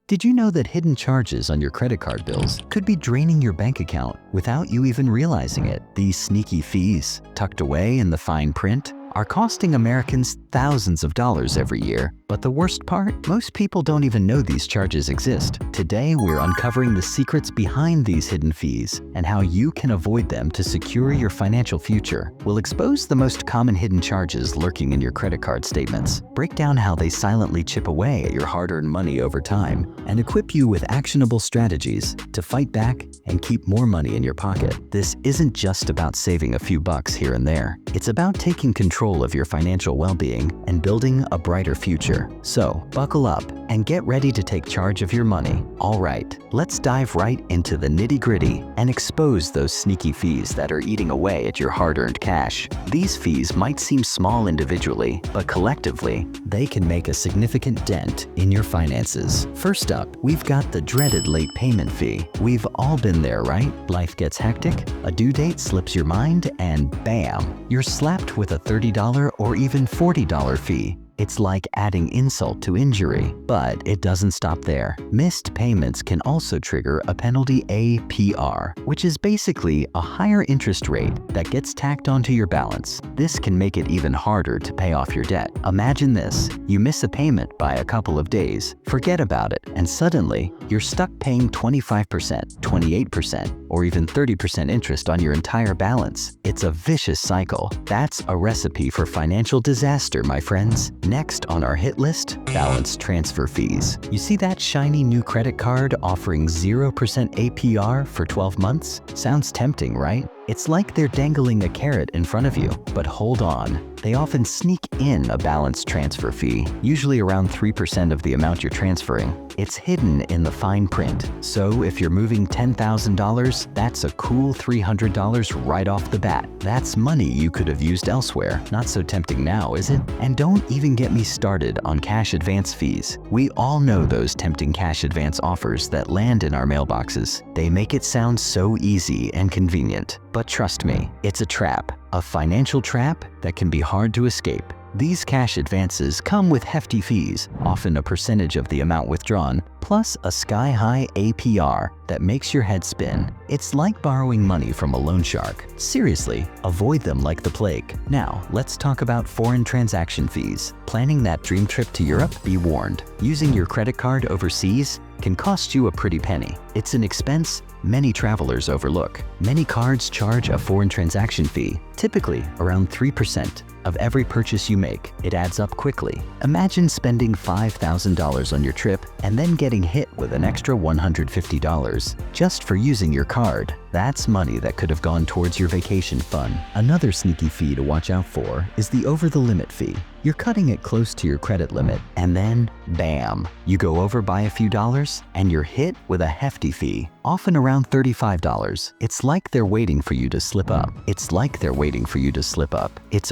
Did you know that hidden charges on your credit card bills could be draining your bank account without you even realizing it? These sneaky fees, tucked away in the fine print, are costing Americans thousands of dollars every year. But the worst part? Most people don't even know these charges exist. Today, we're uncovering the secrets behind these hidden fees and how you can avoid them to secure your financial future. We'll expose the most common hidden charges lurking in your credit card statements, break down how they silently chip away at your hard-earned money over time, and equip you with actionable strategies to fight back and keep more money in your pocket. This isn't just about saving a few bucks here and there. It's about taking control of your financial well-being and building a brighter future. So, buckle up and get ready to take charge of your money. All right, let's dive right into the nitty-gritty and expose those sneaky fees that are eating away at your hard-earned cash. These fees might seem small individually, but collectively, they can make a significant dent in your finances. First up, we've got the dreaded late payment fee. We've all been there, right? Life gets hectic, a due date slips your mind, and bam, you're slapped with a $30 or even $40 fee. It's like adding insult to injury, but it doesn't stop there. Missed payments can also trigger a penalty APR, which is basically a higher interest rate that gets tacked onto your balance. This can make it even harder to pay off your debt. Imagine this: you miss a payment by a couple of days, forget about it, and suddenly you're stuck paying 25%, 28%, or even 30% interest on your entire balance. It's a vicious cycle. That's a recipe for financial disaster, my friends. Next on our hit list, balance transfer fees. You see that shiny new credit card offering 0% APR for 12 months? Sounds tempting, right? It's like they're dangling a carrot in front of you. But hold on, they often sneak in a balance transfer fee, usually around 3% of the amount you're transferring. It's hidden in the fine print. So if you're moving $10,000, that's a cool $300 right off the bat. That's money you could have used elsewhere. Not so tempting now, is it? And don't even get me started on cash advance fees. We all know those tempting cash advance offers that land in our mailboxes. They make it sound so easy and convenient. But trust me, it's a trap. A financial trap that can be hard to escape. These cash advances come with hefty fees, often a percentage of the amount withdrawn, plus a sky-high APR that makes your head spin. It's like borrowing money from a loan shark. Seriously, avoid them like the plague. Now, let's talk about foreign transaction fees. Planning that dream trip to Europe? Be warned. Using your credit card overseas can cost you a pretty penny. It's an expense many travelers overlook. Many cards charge a foreign transaction fee, typically around 3% of every purchase you make. It adds up quickly. Imagine spending $5,000 on your trip and then getting hit with an extra $150 just for using your card. That's money that could have gone towards your vacation fund. Another sneaky fee to watch out for is the over-the-limit fee. You're cutting it close to your credit limit, and then, bam, you go over by a few dollars, and you're hit with a hefty fee, often around $35. It's like they're waiting for you to slip up. It's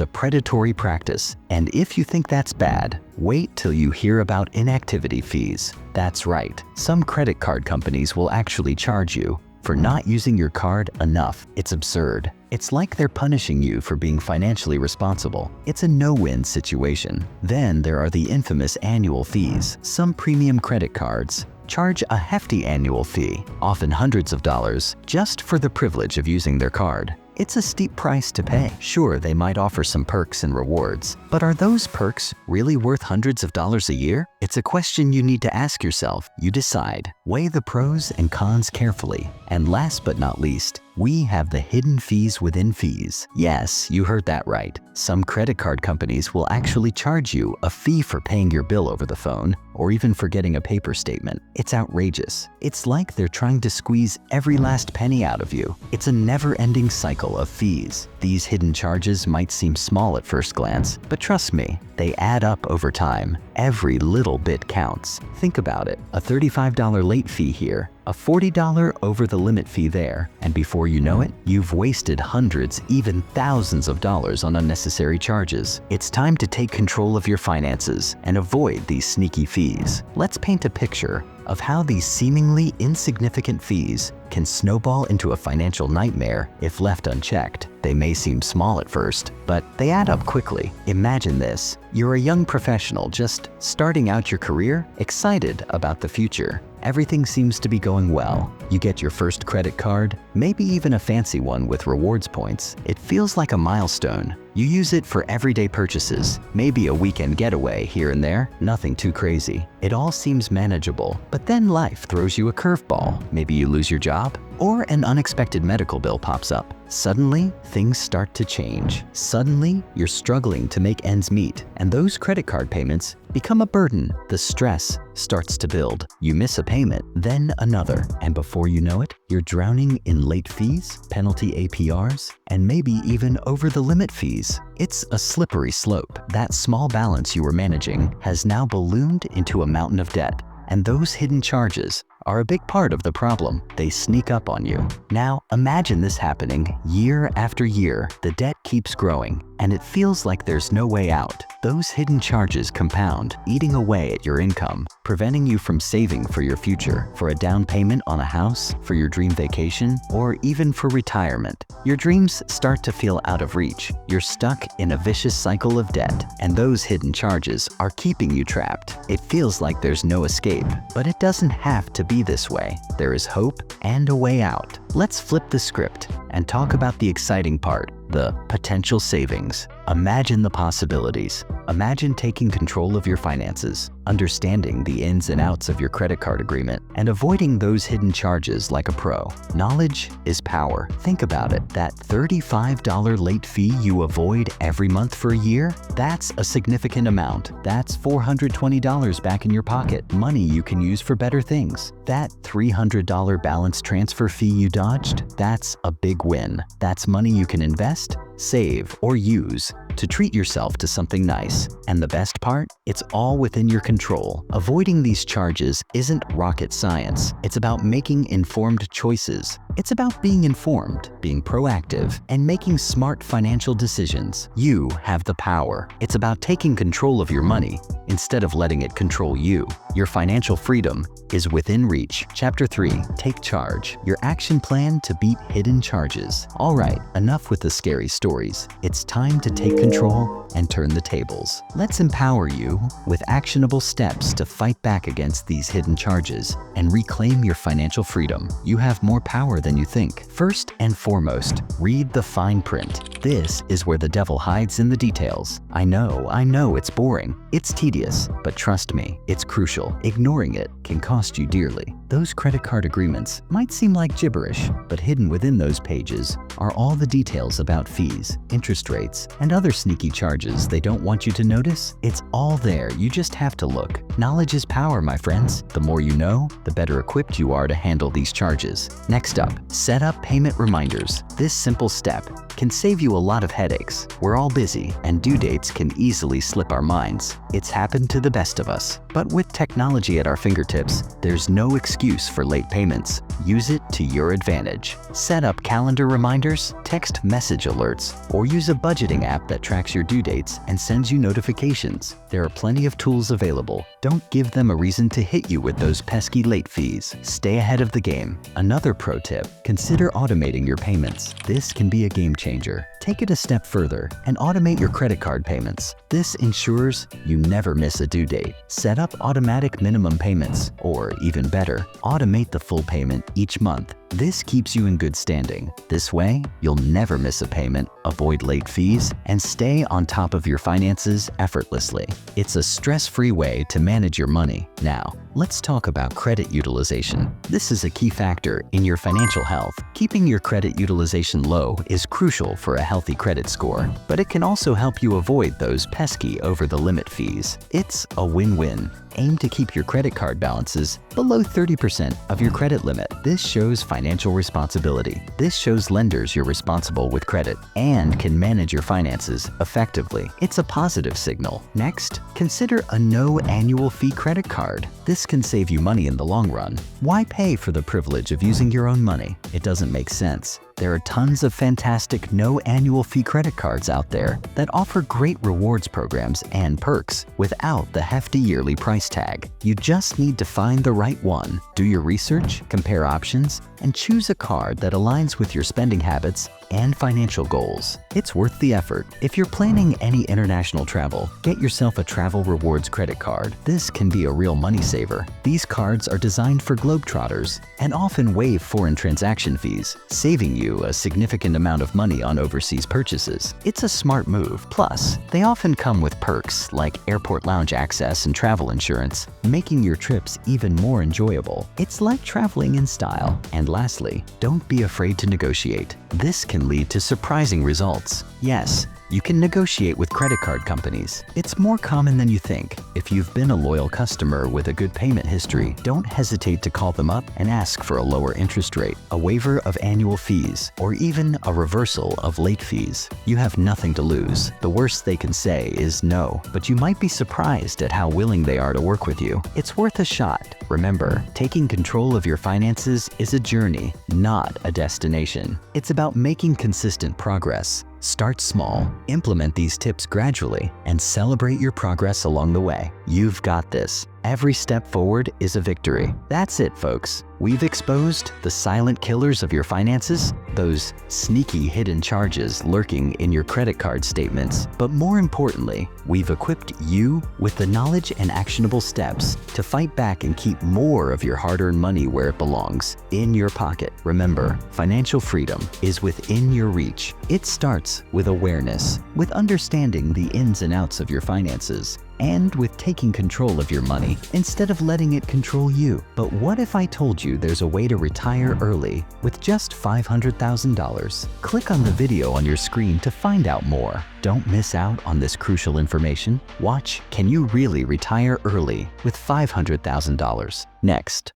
a predatory practice, and if you think that's bad, wait till you hear about inactivity fees. That's right, some credit card companies will actually charge you for not using your card enough. It's absurd. It's like they're punishing you for being financially responsible. It's a no-win situation. Then there are the infamous annual fees. Some premium credit cards charge a hefty annual fee, often hundreds of dollars, just for the privilege of using their card. It's a steep price to pay. Sure, they might offer some perks and rewards, but are those perks really worth hundreds of dollars a year? It's a question you need to ask yourself. You decide. Weigh the pros and cons carefully. And last but not least, we have the hidden fees within fees. Yes, you heard that right. Some credit card companies will actually charge you a fee for paying your bill over the phone, or even for getting a paper statement. It's outrageous. It's like they're trying to squeeze every last penny out of you. It's a never-ending cycle of fees. These hidden charges might seem small at first glance, but trust me, they add up over time. Every little bit counts. Think about it. A $35 late fee here, a $40 over-the-limit fee there, and before you know it, you've wasted hundreds, even thousands of dollars on unnecessary charges. It's time to take control of your finances and avoid these sneaky fees. Let's paint a picture of how these seemingly insignificant fees can snowball into a financial nightmare if left unchecked. They may seem small at first, but they add up quickly. Imagine this. You're a young professional just starting out your career, excited about the future. Everything seems to be going well. You get your first credit card, maybe even a fancy one with rewards points. It feels like a milestone. You use it for everyday purchases, maybe a weekend getaway here and there, nothing too crazy. It all seems manageable, but then life throws you a curveball. Maybe you lose your job, or an unexpected medical bill pops up. Suddenly, things start to change. Suddenly, you're struggling to make ends meet, and those credit card payments become a burden. The stress starts to build. You miss a payment, then another, and before you know it, you're drowning in late fees, penalty APRs, and maybe even over-the-limit fees. It's a slippery slope. That small balance you were managing has now ballooned into a mountain of debt, and those hidden charges are a big part of the problem. They sneak up on you. Now, imagine this happening year after year. The debt keeps growing, and it feels like there's no way out. Those hidden charges compound, eating away at your income, preventing you from saving for your future, for a down payment on a house, for your dream vacation, or even for retirement. Your dreams start to feel out of reach. You're stuck in a vicious cycle of debt, and those hidden charges are keeping you trapped. It feels like there's no escape, but it doesn't have to be this way. There is hope and a way out. Let's flip the script and talk about the exciting part, the potential savings. Imagine the possibilities. Imagine taking control of your finances, understanding the ins and outs of your credit card agreement, and avoiding those hidden charges like a pro. Knowledge is power. Think about it. That $35 late fee you avoid every month for a year, that's a significant amount. That's $420 back in your pocket, money you can use for better things. That $300 balance transfer fee you dodged, that's a big win. That's money you can invest, save, or use to treat yourself to something nice. And the best part? It's all within your control. Avoiding these charges isn't rocket science. It's about making informed choices. It's about being informed, being proactive, and making smart financial decisions. You have the power. It's about taking control of your money instead of letting it control you. Your financial freedom is within reach. Chapter 3, Take Charge. Your action plan to beat hidden charges. All right, enough with the scary stories. It's time to take control and turn the tables. Let's empower you with actionable steps to fight back against these hidden charges and reclaim your financial freedom. You have more power than you think. First and foremost, read the fine print. This is where the devil hides in the details. I know it's boring. It's tedious, but trust me, it's crucial. Ignoring it can cost you dearly. Those credit card agreements might seem like gibberish, but hidden within those pages are all the details about fees, interest rates, and other sneaky charges they don't want you to notice. It's all there, you just have to look. Knowledge is power, my friends. The more you know, the better equipped you are to handle these charges. Next up, set up payment reminders. This simple step can save you a lot of headaches. We're all busy, and due dates can easily slip our minds. It's happened to the best of us. But with technology at our fingertips, there's no excuse for late payments. Use it to your advantage. Set up calendar reminders, text message alerts, or use a budgeting app that tracks your due dates and sends you notifications. There are plenty of tools available. Don't give them a reason to hit you with those pesky late fees. Stay ahead of the game. Another pro tip, consider automating your payments. This can be a game changer. Take it a step further and automate your credit card payments. This ensures you never miss a due date. Set up automatic minimum payments, or even better, automate the full payment each month. This keeps you in good standing. This way, you'll never miss a payment, avoid late fees, and stay on top of your finances effortlessly. It's a stress-free way to manage your money. Now, let's talk about credit utilization. This is a key factor in your financial health. Keeping your credit utilization low is crucial for a healthy credit score, but it can also help you avoid those pesky over-the-limit fees. It's a win-win. Aim to keep your credit card balances below 30% of your credit limit. This shows financial responsibility. This shows lenders you're responsible with credit and can manage your finances effectively. It's a positive signal. Next, consider a no annual fee credit card. This can save you money in the long run. Why pay for the privilege of using your own money? It doesn't make sense. There are tons of fantastic no annual fee credit cards out there that offer great rewards programs and perks without the hefty yearly price tag. You just need to find the right one, do your research, compare options, and choose a card that aligns with your spending habits and financial goals. It's worth the effort. If you're planning any international travel, get yourself a travel rewards credit card. This can be a real money saver. These cards are designed for globetrotters and often waive foreign transaction fees, saving you a significant amount of money on overseas purchases. It's a smart move. Plus, they often come with perks like airport lounge access and travel insurance, making your trips even more enjoyable. It's like traveling in style. And lastly, don't be afraid to negotiate. This can lead to surprising results. Yes, you can negotiate with credit card companies. It's more common than you think. If you've been a loyal customer with a good payment history, don't hesitate to call them up and ask for a lower interest rate, a waiver of annual fees, or even a reversal of late fees. You have nothing to lose. The worst they can say is no, but you might be surprised at how willing they are to work with you. It's worth a shot. Remember, taking control of your finances is a journey, not a destination. It's about making consistent progress. Start small, implement these tips gradually, and celebrate your progress along the way. You've got this. Every step forward is a victory. That's it, folks. We've exposed the silent killers of your finances, those sneaky hidden charges lurking in your credit card statements. But more importantly, we've equipped you with the knowledge and actionable steps to fight back and keep more of your hard-earned money where it belongs, in your pocket. Remember, financial freedom is within your reach. It starts with awareness, with understanding the ins and outs of your finances, and with taking control of your money instead of letting it control you. But what if I told you there's a way to retire early with just $500,000? Click on the video on your screen to find out more. Don't miss out on this crucial information. Watch Can You Really Retire Early with $500,000 next.